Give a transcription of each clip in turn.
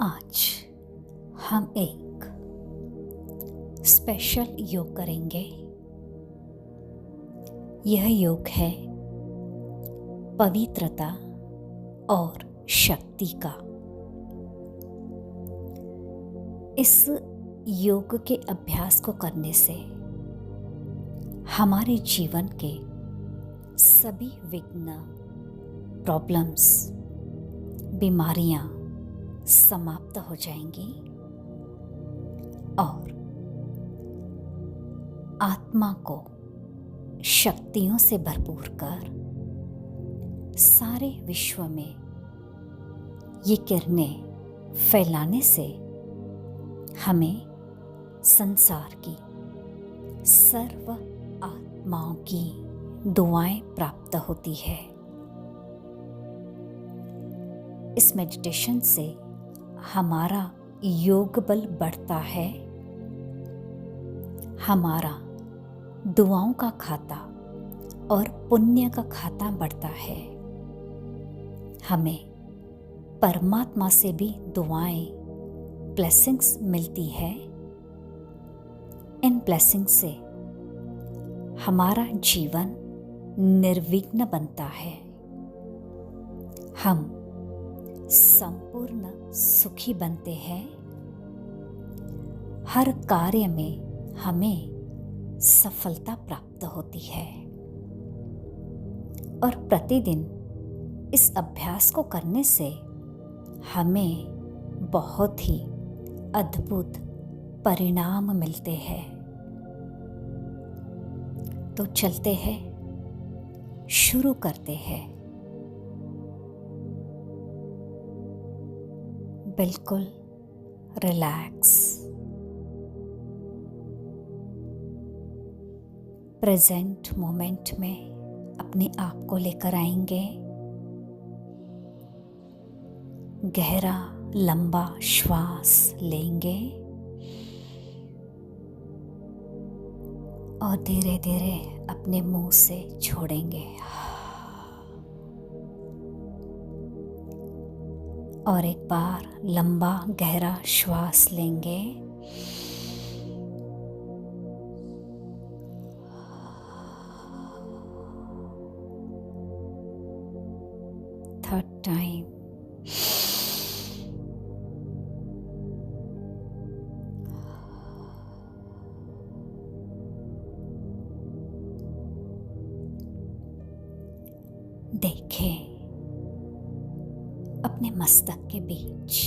आज हम एक स्पेशल योग करेंगे। यह योग है पवित्रता और शक्ति का। इस योग के अभ्यास को करने से हमारे जीवन के सभी विघ्न, प्रॉब्लम्स, बीमारियां समाप्त हो जाएंगी और आत्मा को शक्तियों से भरपूर कर सारे विश्व में ये किरणें फैलाने से हमें संसार की सर्व आत्माओं की दुआएं प्राप्त होती है। इस मेडिटेशन से हमारा योग बल बढ़ता है, हमारा दुआओं का खाता और पुण्य का खाता बढ़ता है। हमें परमात्मा से भी दुआएं, ब्लेसिंग्स मिलती है। इन ब्लेसिंग्स से हमारा जीवन निर्विघ्न बनता है। हम संपूर्ण सुखी बनते हैं। हर कार्य में हमें सफलता प्राप्त होती है और प्रतिदिन इस अभ्यास को करने से हमें बहुत ही अद्भुत परिणाम मिलते हैं। तो चलते हैं, शुरू करते हैं। बिल्कुल रिलैक्स, प्रेजेंट मोमेंट में अपने आप को लेकर आएंगे। गहरा लंबा श्वास लेंगे और धीरे धीरे अपने मुंह से छोड़ेंगे। और एक बार लंबा गहरा श्वास लेंगे थर्ड टाइम। देखें अपने मस्तक के बीच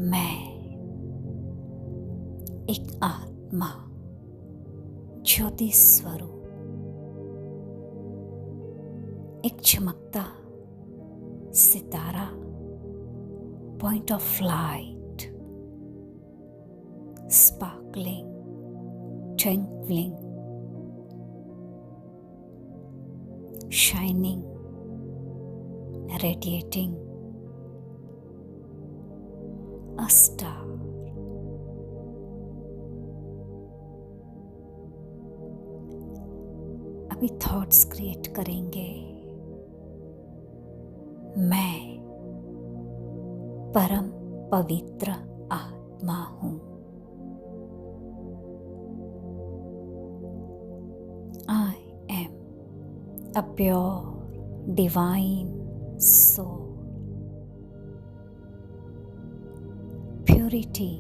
मैं एक आत्मा, ज्योति स्वरूप, एक चमकता सितारा, point of light, sparkling, twinkling, shining, radiating a star. अभी थॉट्स क्रिएट करेंगे। मैं परम पवित्र आत्मा हूँ। I am a pure divine soul. Purity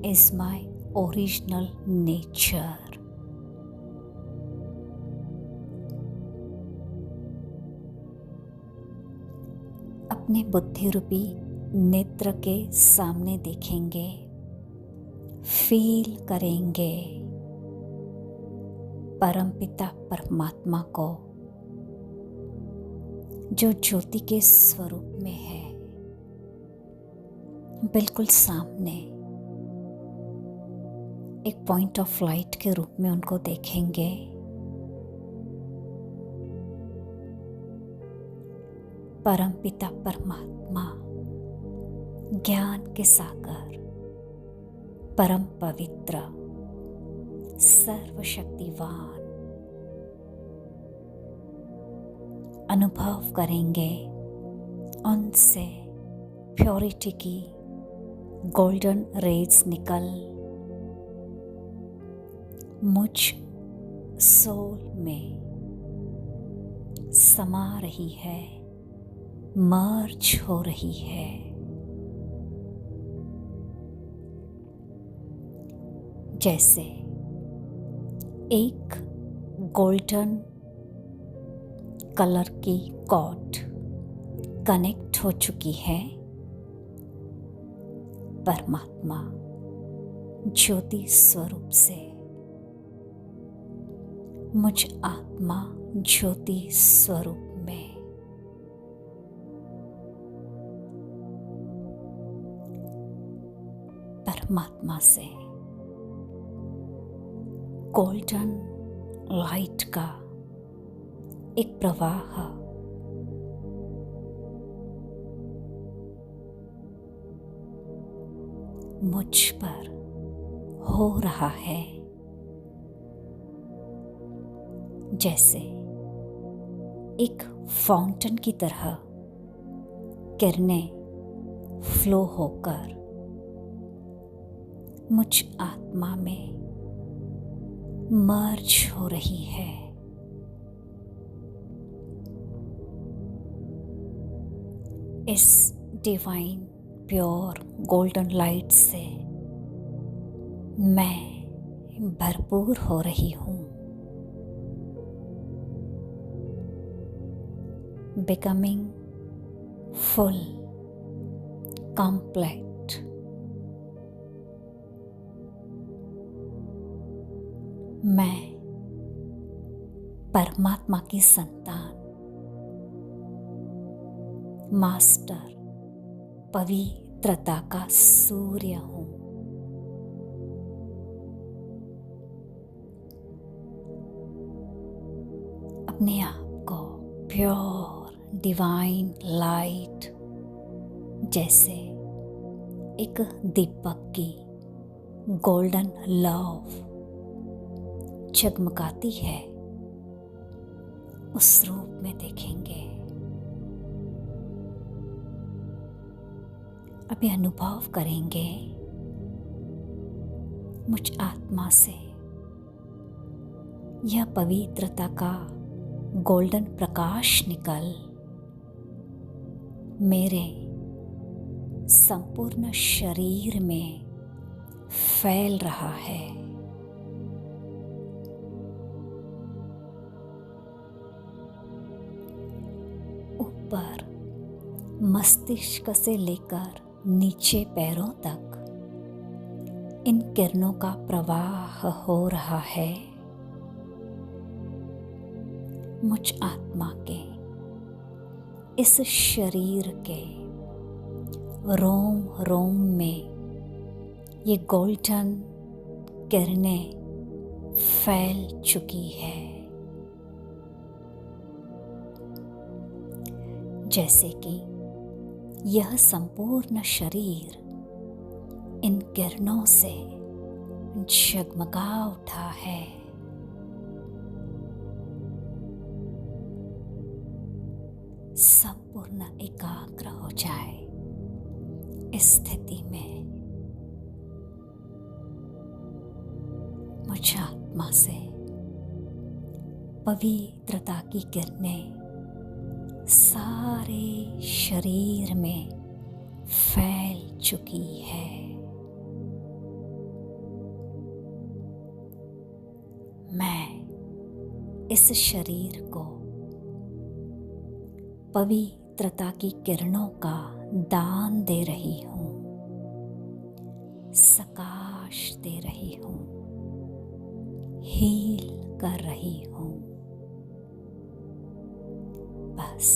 is my original nature. अपने बुद्धि रूपी नेत्र के सामने देखेंगे, फील करेंगे परमपिता परमात्मा को, जो ज्योति के स्वरूप में है। बिल्कुल सामने एक पॉइंट ऑफ लाइट के रूप में उनको देखेंगे। परमपिता परमात्मा, ज्ञान के सागर, परम पवित्र, सर्वशक्तिवान अनुभव करेंगे उनसे प्योरिटी की गोल्डन रेज निकल मुझ सोल में समा रही है, मर्ज हो रही है। जैसे एक गोल्डन कलर की कॉर्ड कनेक्ट हो चुकी है परमात्मा ज्योति स्वरूप से, मुझ आत्मा ज्योति स्वरूप में। परमात्मा से गोल्डन लाइट का एक प्रवाह मुझ पर हो रहा है, जैसे एक फाउंटेन की तरह किरणें फ्लो होकर मुझ आत्मा में मर्ज हो रही है। इस डिवाइन प्योर गोल्डन लाइट से मैं भरपूर हो रही हूँ, बिकमिंग फुल कंप्लीट। मैं परमात्मा की संतान, मास्टर पवित्रता का सूर्य हूँ। अपने आप को प्योर डिवाइन लाइट जैसे एक दीपक की गोल्डन लव जगमगाती है, उस रूप में देखेंगे। अभी अनुभव करेंगे मुझ आत्मा से यह पवित्रता का गोल्डन प्रकाश निकल मेरे संपूर्ण शरीर में फैल रहा है। ऊपर मस्तिष्क से लेकर नीचे पैरों तक इन किरणों का प्रवाह हो रहा है। मुझ आत्मा के इस शरीर के रोम रोम में ये गोल्डन किरणें फैल चुकी है, जैसे कि यह संपूर्ण शरीर इन किरणों से जगमगा उठा है। संपूर्ण एकाग्र हो जाए इस स्थिति में। मुझ आत्मा से पवित्रता की किरणें सारे शरीर में फैल चुकी है। मैं इस शरीर को पवित्रता की किरणों का दान दे रही हूँ, सकाश दे रही हूँ, हील कर रही हूँ। बस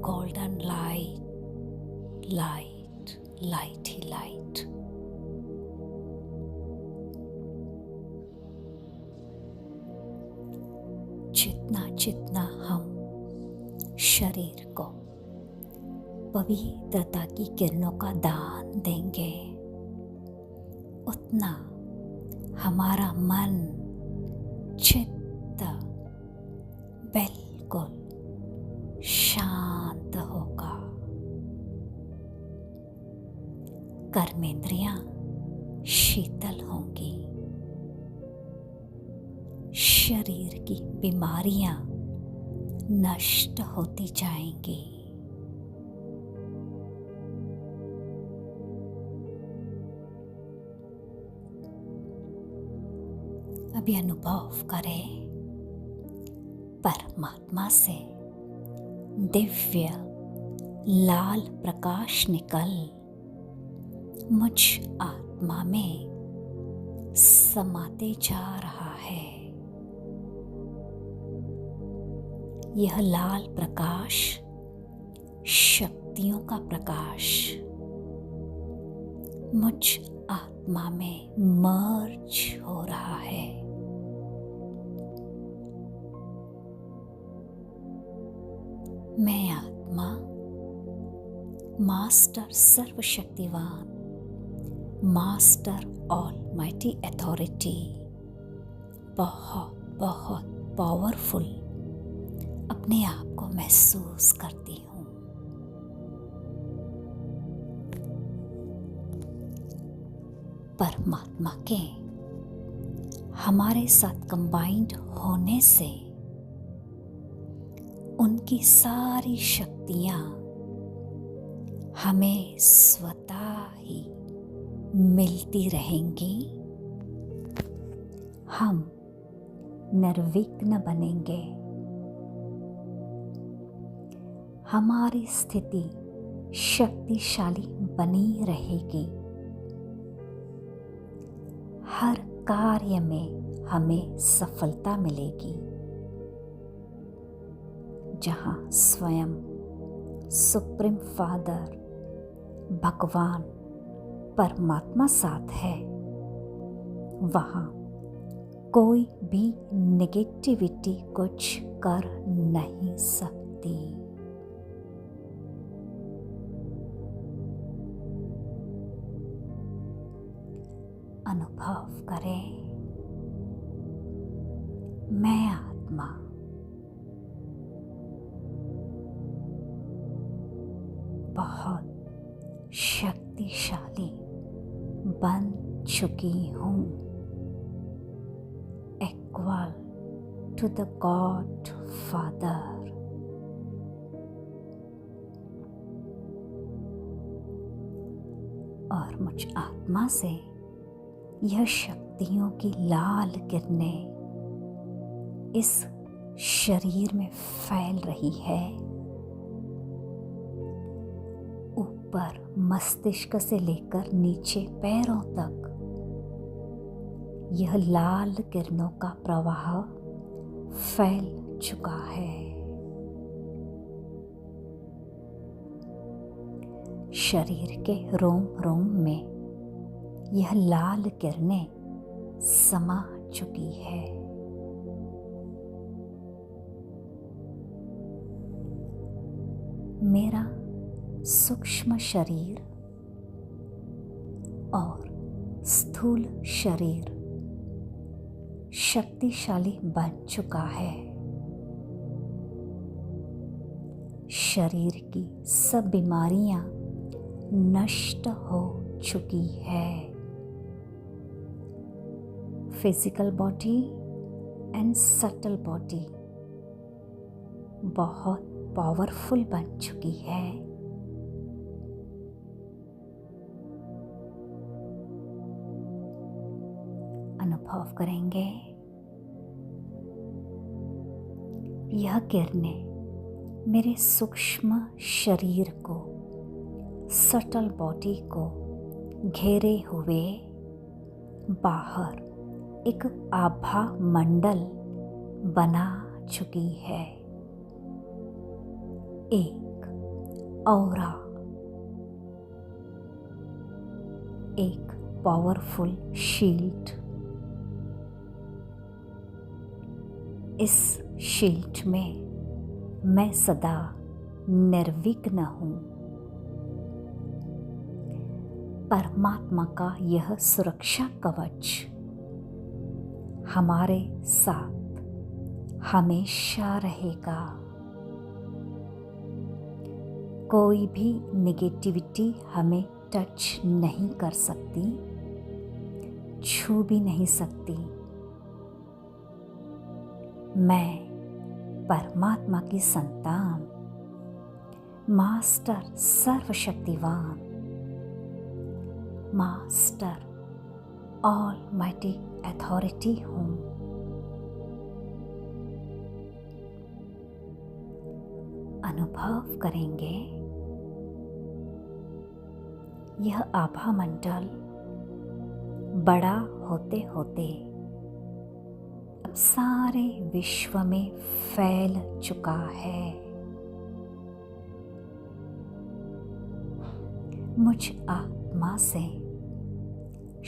गोल्डन लाइट, लाइट, लाइट ही लाइट। जितना जितना हम शरीर को पवित्रता की किरणों का दान देंगे, उतना हमारा मन, चित्त बिल्कुल शांत होगा। कर्मेंद्रियां शीतल होंगी, शरीर की बीमारियां नष्ट होती जाएंगी। अभी अनुभव करें परमात्मा से दिव्य लाल प्रकाश निकल मुझ आत्मा में समाते जा रहा है। यह लाल प्रकाश शक्तियों का प्रकाश मुझ आत्मा में मर्ज हो रहा है। मैं आत्मा मास्टर सर्वशक्तिवान, मास्टर ऑलमाइटी अथॉरिटी, बहुत बहुत पावरफुल अपने आप को महसूस करती हूँ। परमात्मा के हमारे साथ कंबाइंड होने से उनकी सारी शक्तियाँ हमें स्वतः ही मिलती रहेंगी। हम निर्विघ्न बनेंगे। हमारी स्थिति शक्तिशाली बनी रहेगी। हर कार्य में हमें सफलता मिलेगी। जहाँ स्वयं सुप्रीम फादर भगवान परमात्मा साथ है, वहाँ कोई भी नेगेटिविटी कुछ कर नहीं सकती। अनुभव करें, मैं आत्मा बहुत शक्तिशाली बन चुकी हूँ। Equal to the God Father. और मुझ आत्मा से यह शक्तियों की लाल किरणें इस शरीर में फैल रही है। ऊपर मस्तिष्क से लेकर नीचे पैरों तक यह लाल किरणों का प्रवाह फैल चुका है। शरीर के रोम रोम में यह लाल किरणें समा चुकी है। मेरा सूक्ष्म शरीर और स्थूल शरीर शक्तिशाली बन चुका है। शरीर की सब बीमारियां नष्ट हो चुकी है। Physical body and subtle body बहुत पावरफुल बन चुकी है। अनुभव करेंगे, यह किरणें मेरे सूक्ष्म शरीर को, सटल बॉडी को घेरे हुए बाहर एक आभा मंडल बना चुकी है। एक ऑरा, एक पावरफुल शील्ड। इस शील्ड में मैं सदा निर्विघ्न हूँ। परमात्मा का यह सुरक्षा कवच हमारे साथ हमेशा रहेगा। कोई भी नेगेटिविटी हमें टच नहीं कर सकती, छू भी नहीं सकती। मैं परमात्मा की संतान, मास्टर सर्वशक्तिवान, मास्टर ऑलमाइटी अथॉरिटी हूँ। अनुभव करेंगे यह आभा मंडल बड़ा होते होते अब सारे विश्व में फैल चुका है। मुझ आत्मा से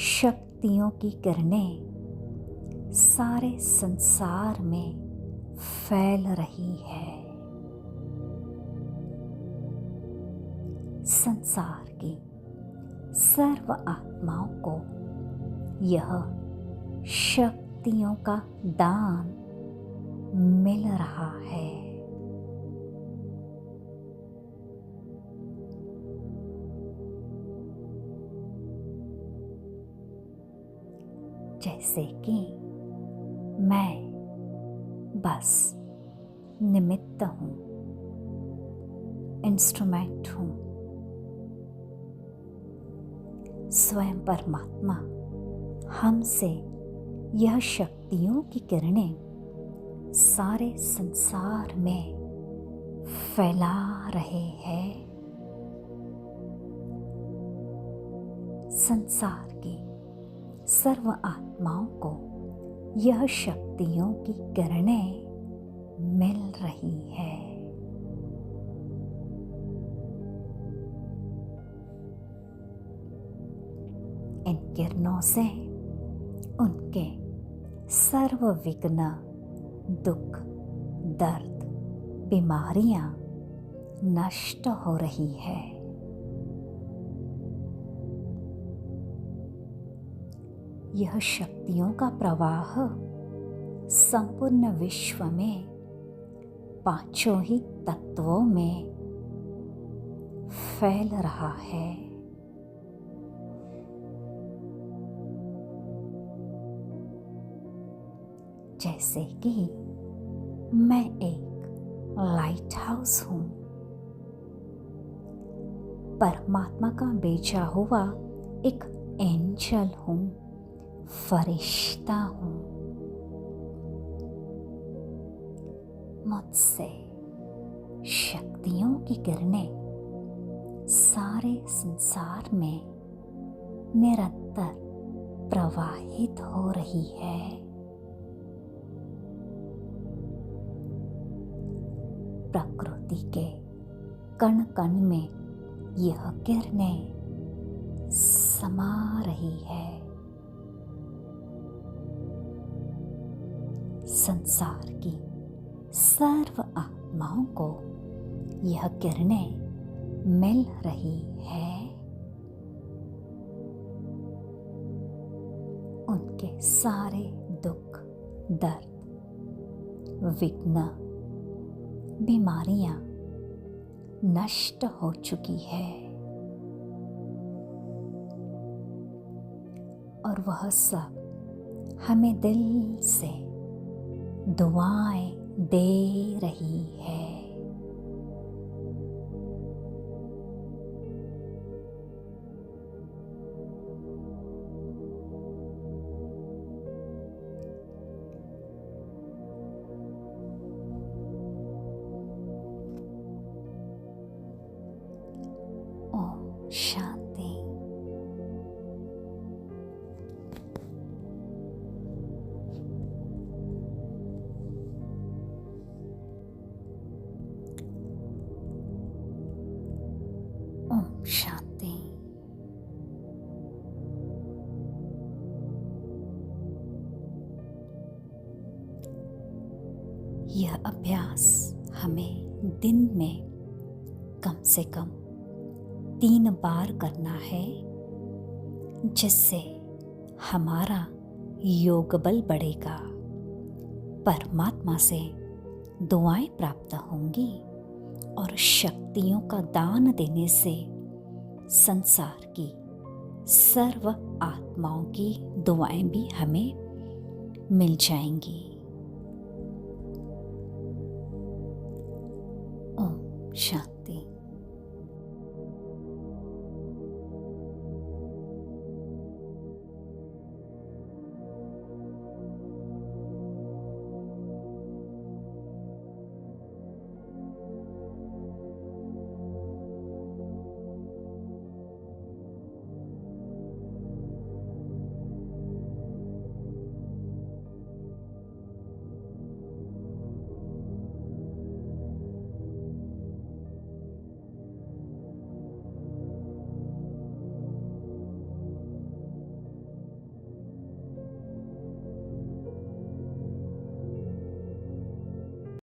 शक्तियों की किरणें सारे संसार में फैल रही है। संसार की सर्व आत्माओं को यह शक्तियों का दान मिल रहा है। जैसे कि मैं बस निमित्त हूँ, इंस्ट्रूमेंट हूँ। स्वयं परमात्मा हमसे यह शक्तियों की किरणें सारे संसार में फैला रहे हैं। संसार की सर्व आत्माओं को यह शक्तियों की किरणें मिल रही है। इन किरणों से उनके सर्व विघ्न, दुख, दर्द, बीमारियां नष्ट हो रही है। यह शक्तियों का प्रवाह संपूर्ण विश्व में पांचों ही तत्वों में फैल रहा है। जैसे कि मैं एक लाइट हाउस हूँ, परमात्मा का भेजा हुआ एक एंजल हूँ, फरिश्ता हूँ। मुझसे शक्तियों की किरणें सारे संसार में निरंतर प्रवाहित हो रही है। प्रकृति के कण कण में यह किरणें समा रही है। संसार की सर्व आत्माओं को यह किरणें मिल रही है। उनके सारे दुख, दर्द, विघ्न, बीमारियां नष्ट हो चुकी है और वह सब हमें दिल से दुआएं दे रही है। ओम शांति। ओम शांति। यह अभ्यास हमें दिन में कम से कम 3 बार करना है, जिससे हमारा योग बल बढ़ेगा, परमात्मा से दुआएं प्राप्त होंगी और शक्तियों का दान देने से संसार की सर्व आत्माओं की दुआएं भी हमें मिल जाएंगी। ओम शांति।